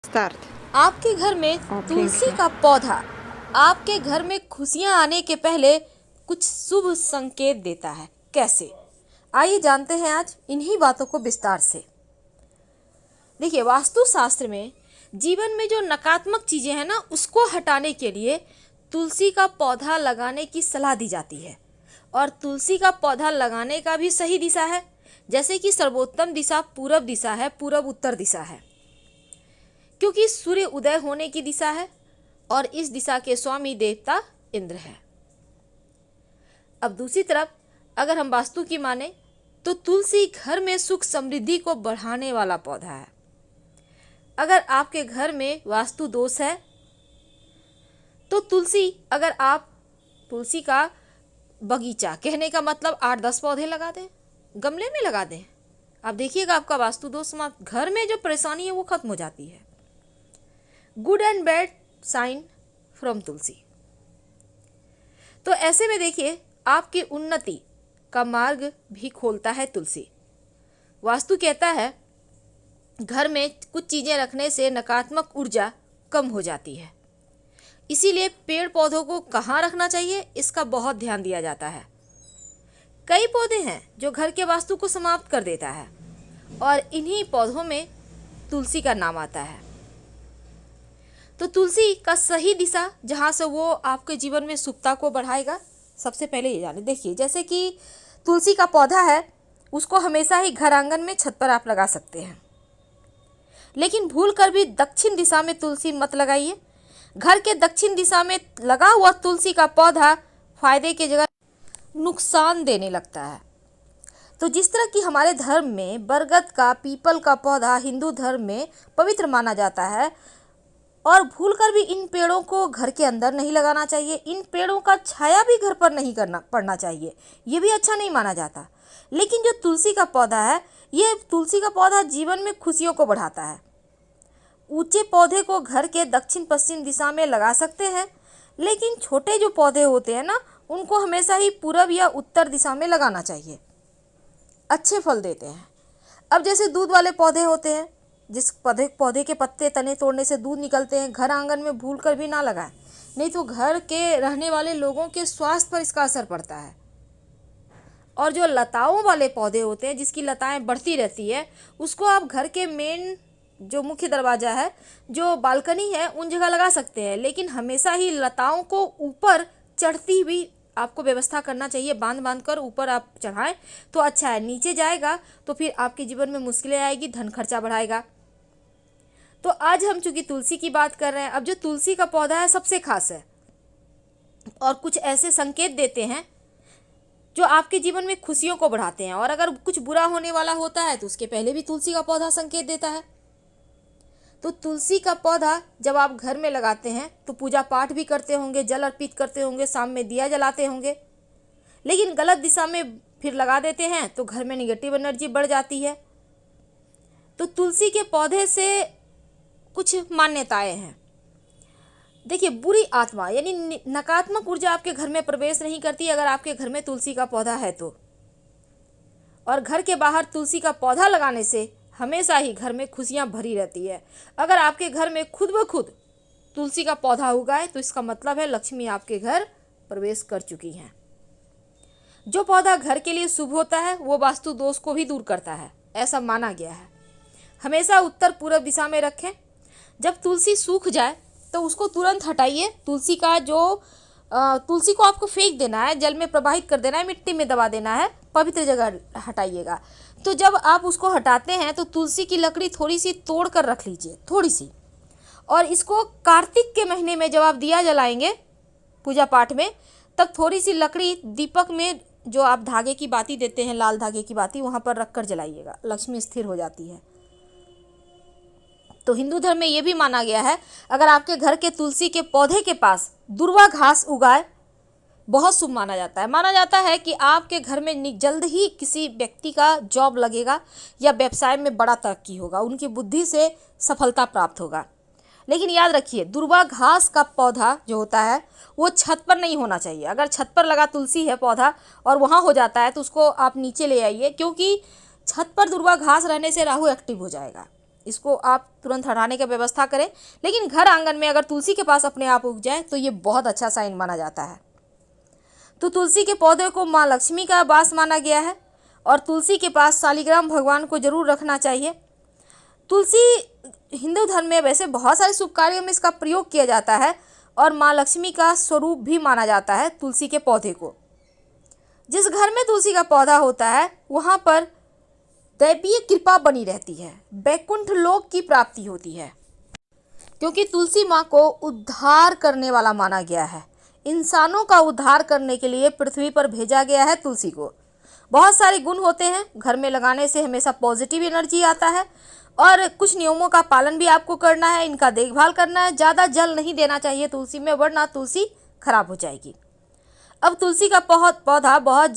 Start. आपके घर में तुलसी का पौधा आपके घर में खुशियां आने के पहले कुछ शुभ संकेत देता है। कैसे? आइए जानते हैं आज इन्हीं बातों को विस्तार से। देखिए, वास्तुशास्त्र में जीवन में जो नकारात्मक चीजें हैं ना, उसको हटाने के लिए तुलसी का पौधा लगाने की सलाह दी जाती है। और तुलसी का पौधा लगाने का भी सही दिशा है, जैसे कि सर्वोत्तम दिशा पूरब दिशा है, पूरब उत्तर दिशा है, क्योंकि सूर्य उदय होने की दिशा है और इस दिशा के स्वामी देवता इंद्र है। अब दूसरी तरफ अगर हम वास्तु की माने तो तुलसी घर में सुख समृद्धि को बढ़ाने वाला पौधा है। अगर आपके घर में वास्तु दोष है तो अगर आप तुलसी का बगीचा, कहने का मतलब 8-10 पौधे लगा दें, गमले में लगा दें, आप देखिएगा आपका वास्तु दोष समाप्त, घर में जो परेशानी है वो खत्म हो जाती है। Good and bad sign from Tulsi. तो ऐसे में देखिए, आपकी उन्नति का मार्ग भी खोलता है तुलसी। वास्तु कहता है घर में कुछ चीजें रखने से नकारात्मक ऊर्जा कम हो जाती है, इसीलिए पेड़ पौधों को कहाँ रखना चाहिए इसका बहुत ध्यान दिया जाता है। कई पौधे हैं जो घर के वास्तु को समाप्त कर देता है और इन्हीं पौधों में तुलसी का नाम आता है। तो तुलसी का सही दिशा जहाँ से वो आपके जीवन में सुखता को बढ़ाएगा, सबसे पहले ये जाने। देखिए, जैसे कि तुलसी का पौधा है, उसको हमेशा ही घर आंगन में, छत पर आप लगा सकते हैं, लेकिन भूल कर भी दक्षिण दिशा में तुलसी मत लगाइए। घर के दक्षिण दिशा में लगा हुआ तुलसी का पौधा फायदे की जगह नुकसान देने लगता है। तो जिस तरह कि हमारे धर्म में बरगद का, पीपल का पौधा हिंदू धर्म में पवित्र माना जाता है, और भूलकर भी इन पेड़ों को घर के अंदर नहीं लगाना चाहिए। इन पेड़ों का छाया भी घर पर नहीं पड़ना चाहिए, ये भी अच्छा नहीं माना जाता। लेकिन जो तुलसी का पौधा है, ये तुलसी का पौधा जीवन में खुशियों को बढ़ाता है। ऊंचे पौधे को घर के दक्षिण पश्चिम दिशा में लगा सकते हैं, लेकिन छोटे जो पौधे होते हैं ना, उनको हमेशा ही पूरब या उत्तर दिशा में लगाना चाहिए, अच्छे फल देते हैं। अब जैसे दूध वाले पौधे होते हैं, जिस पौधे के पत्ते तने तोड़ने से दूध निकलते हैं, घर आंगन में भूल कर भी ना लगाएं, नहीं तो घर के रहने वाले लोगों के स्वास्थ्य पर इसका असर पड़ता है। और जो लताओं वाले पौधे होते हैं, जिसकी लताएं बढ़ती रहती है, उसको आप घर के मेन जो मुख्य दरवाजा है, जो बालकनी है, उन जगह लगा सकते हैं, लेकिन हमेशा ही लताओं को ऊपर चढ़ती हुई आपको व्यवस्था करना चाहिए। बांध कर ऊपर आप चढ़ाएं तो अच्छा है, नीचे जाएगा तो फिर आपके जीवन में मुश्किलें आएगी, धन खर्चा बढ़ाएगा। तो आज हम चूंकि तुलसी की बात कर रहे हैं, अब जो तुलसी का पौधा है सबसे खास है और कुछ ऐसे संकेत देते हैं जो आपके जीवन में खुशियों को बढ़ाते हैं। और अगर कुछ बुरा होने वाला होता है तो उसके पहले भी तुलसी का पौधा संकेत देता है। तो तुलसी का पौधा जब आप घर में लगाते हैं तो पूजा पाठ भी करते होंगे, जल अर्पित करते होंगे, शाम में दिया जलाते होंगे, लेकिन गलत दिशा में फिर लगा देते हैं तो घर में निगेटिव एनर्जी बढ़ जाती है। तो तुलसी के पौधे से कुछ मान्यताएं हैं। देखिए, बुरी आत्मा यानी नकारात्मक ऊर्जा आपके घर में प्रवेश नहीं करती अगर आपके घर में तुलसी का पौधा है तो। और घर के बाहर तुलसी का पौधा लगाने से हमेशा ही घर में खुशियां भरी रहती है। अगर आपके घर में खुद ब खुद तुलसी का पौधा उगा है तो इसका मतलब है लक्ष्मी आपके घर प्रवेश कर चुकी हैं। जो पौधा घर के लिए शुभ होता है वो वास्तु दोष को भी दूर करता है, ऐसा माना गया है। हमेशा उत्तर पूर्व दिशा में रखें। जब तुलसी सूख जाए तो उसको तुरंत हटाइए। तुलसी को आपको फेंक देना है, जल में प्रवाहित कर देना है, मिट्टी में दबा देना है, पवित्र जगह हटाइएगा। तो जब आप उसको हटाते हैं तो तुलसी की लकड़ी थोड़ी सी तोड़ कर रख लीजिए, थोड़ी सी। और इसको कार्तिक के महीने में जब आप दिया जलाएंगे पूजा पाठ में, तब थोड़ी सी लकड़ी दीपक में, जो आप धागे की बाती देते हैं, लाल धागे की बाती, वहाँ पर रख कर जलाइएगा, लक्ष्मी स्थिर हो जाती है। तो हिंदू धर्म में यह भी माना गया है, अगर आपके घर के तुलसी के पौधे के पास दुर्वा घास उगाए, बहुत शुभ माना जाता है। माना जाता है कि आपके घर में जल्द ही किसी व्यक्ति का जॉब लगेगा या व्यवसाय में बड़ा तरक्की होगा, उनकी बुद्धि से सफलता प्राप्त होगा। लेकिन याद रखिए, दुर्वा घास का पौधा जो होता है वो छत पर नहीं होना चाहिए। अगर छत पर लगा तुलसी है पौधा और वहाँ हो जाता है तो उसको आप नीचे ले आइए, क्योंकि छत पर दुर्वा घास रहने से राहु एक्टिव हो जाएगा। इसको आप तुरंत हटाने की व्यवस्था करें। लेकिन घर आंगन में अगर तुलसी के पास अपने आप उग जाए तो ये बहुत अच्छा साइन माना जाता है। तो तुलसी के पौधे को माँ लक्ष्मी का वास माना गया है और तुलसी के पास शालिग्राम भगवान को जरूर रखना चाहिए। तुलसी हिंदू धर्म में वैसे बहुत सारे शुभ कार्यों में इसका प्रयोग किया जाता है और माँ लक्ष्मी का स्वरूप भी माना जाता है तुलसी के पौधे को। जिस घर में तुलसी का पौधा होता है वहाँ पर दैवीय कृपा बनी रहती है, वैकुंठ लोक की प्राप्ति होती है, क्योंकि तुलसी माँ को उद्धार करने वाला माना गया है। इंसानों का उद्धार करने के लिए पृथ्वी पर भेजा गया है तुलसी को। बहुत सारे गुण होते हैं, घर में लगाने से हमेशा पॉजिटिव एनर्जी आता है और कुछ नियमों का पालन भी आपको करना है, इनका देखभाल करना है। ज़्यादा जल नहीं देना चाहिए तुलसी में, वरना तुलसी खराब हो जाएगी। अब तुलसी का पौधा बहुत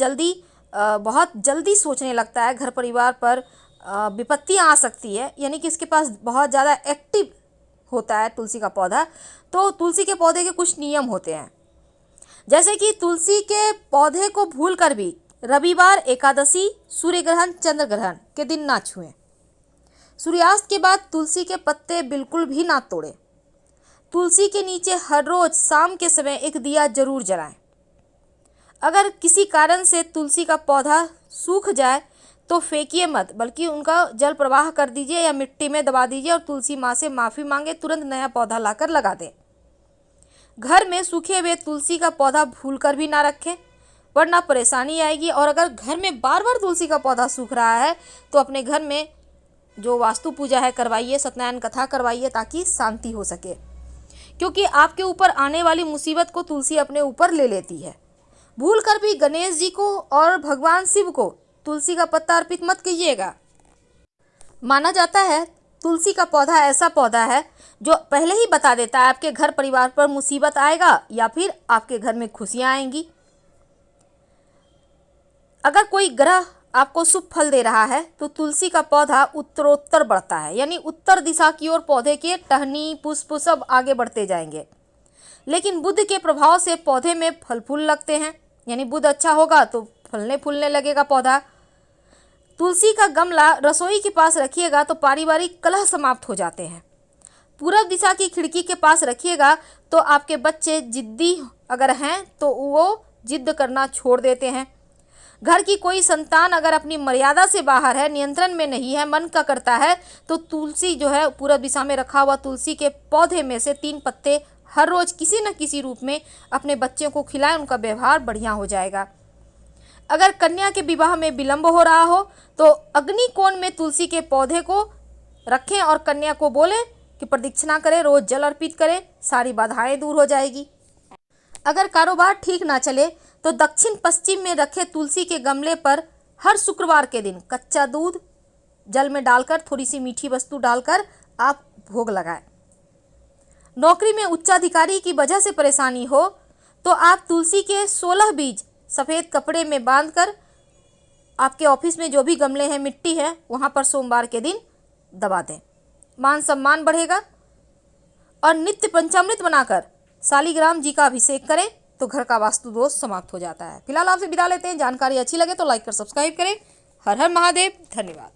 जल्दी सोचने लगता है, घर परिवार पर विपत्तियाँ आ सकती है, यानी कि इसके पास बहुत ज़्यादा एक्टिव होता है तुलसी का पौधा। तो तुलसी के पौधे के कुछ नियम होते हैं, जैसे कि तुलसी के पौधे को भूलकर भी रविवार, एकादशी, सूर्य ग्रहण, चंद्र ग्रहण के दिन ना छुएं। सूर्यास्त के बाद तुलसी के पत्ते बिल्कुल भी ना तोड़ें। तुलसी के नीचे हर रोज शाम के समय एक दिया जरूर जलाएं। अगर किसी कारण से तुलसी का पौधा सूख जाए तो फेंकिए मत, बल्कि उनका जल प्रवाह कर दीजिए या मिट्टी में दबा दीजिए और तुलसी माँ से माफ़ी मांगे, तुरंत नया पौधा लाकर लगा दें। घर में सूखे हुए तुलसी का पौधा भूलकर भी ना रखें, वरना परेशानी आएगी। और अगर घर में बार बार तुलसी का पौधा सूख रहा है तो अपने घर में जो वास्तु पूजा है करवाइए, सत्यनारायण कथा करवाइए, ताकि शांति हो सके, क्योंकि आपके ऊपर आने वाली मुसीबत को तुलसी अपने ऊपर ले लेती है। भूल कर भी गणेश जी को और भगवान शिव को तुलसी का पत्ता अर्पित मत कीजिएगा। माना जाता है तुलसी का पौधा ऐसा पौधा है जो पहले ही बता देता है आपके घर परिवार पर मुसीबत आएगा या फिर आपके घर में खुशियां आएंगी। अगर कोई ग्रह आपको शुभ फल दे रहा है तो तुलसी का पौधा उत्तरोत्तर बढ़ता है, यानी उत्तर दिशा की ओर पौधे के टहनी, पुष्प सब आगे बढ़ते जाएंगे। लेकिन बुध के प्रभाव से पौधे में फल फूल लगते हैं, यानी बुध अच्छा होगा तो फलने फूलने लगेगा पौधा। तुलसी का गमला रसोई के पास रखिएगा तो पारिवारिक कलह समाप्त हो जाते हैं। पूरब दिशा की खिड़की के पास रखिएगा तो आपके बच्चे जिद्दी अगर हैं तो वो जिद करना छोड़ देते हैं। घर की कोई संतान अगर अपनी मर्यादा से बाहर है, नियंत्रण में नहीं है, मन का करता है, तो तुलसी जो है पूरब दिशा में रखा हुआ तुलसी के पौधे में से 3 पत्ते हर रोज किसी न किसी रूप में अपने बच्चों को खिलाएं, उनका व्यवहार बढ़िया हो जाएगा। अगर कन्या के विवाह में विलंब हो रहा हो तो अग्नि कोण में तुलसी के पौधे को रखें और कन्या को बोलें कि प्रदक्षिणा करें, रोज जल अर्पित करें, सारी बाधाएं दूर हो जाएगी। अगर कारोबार ठीक ना चले तो दक्षिण पश्चिम में रखे तुलसी के गमले पर हर शुक्रवार के दिन कच्चा दूध जल में डालकर थोड़ी सी मीठी वस्तु डालकर आप भोग लगाएं। नौकरी में उच्चाधिकारी की वजह से परेशानी हो तो आप तुलसी के 16 बीज सफ़ेद कपड़े में बांधकर आपके ऑफिस में जो भी गमले हैं, मिट्टी है, वहाँ पर सोमवार के दिन दबा दें। मान सम्मान बढ़ेगा। और नित्य पंचामृत बनाकर शालिग्राम जी का अभिषेक करें तो घर का वास्तु दोष समाप्त हो जाता है। फिलहाल आपसे विदा लेते हैं। जानकारी अच्छी लगे तो लाइक कर सब्सक्राइब करें। हर हर महादेव। धन्यवाद।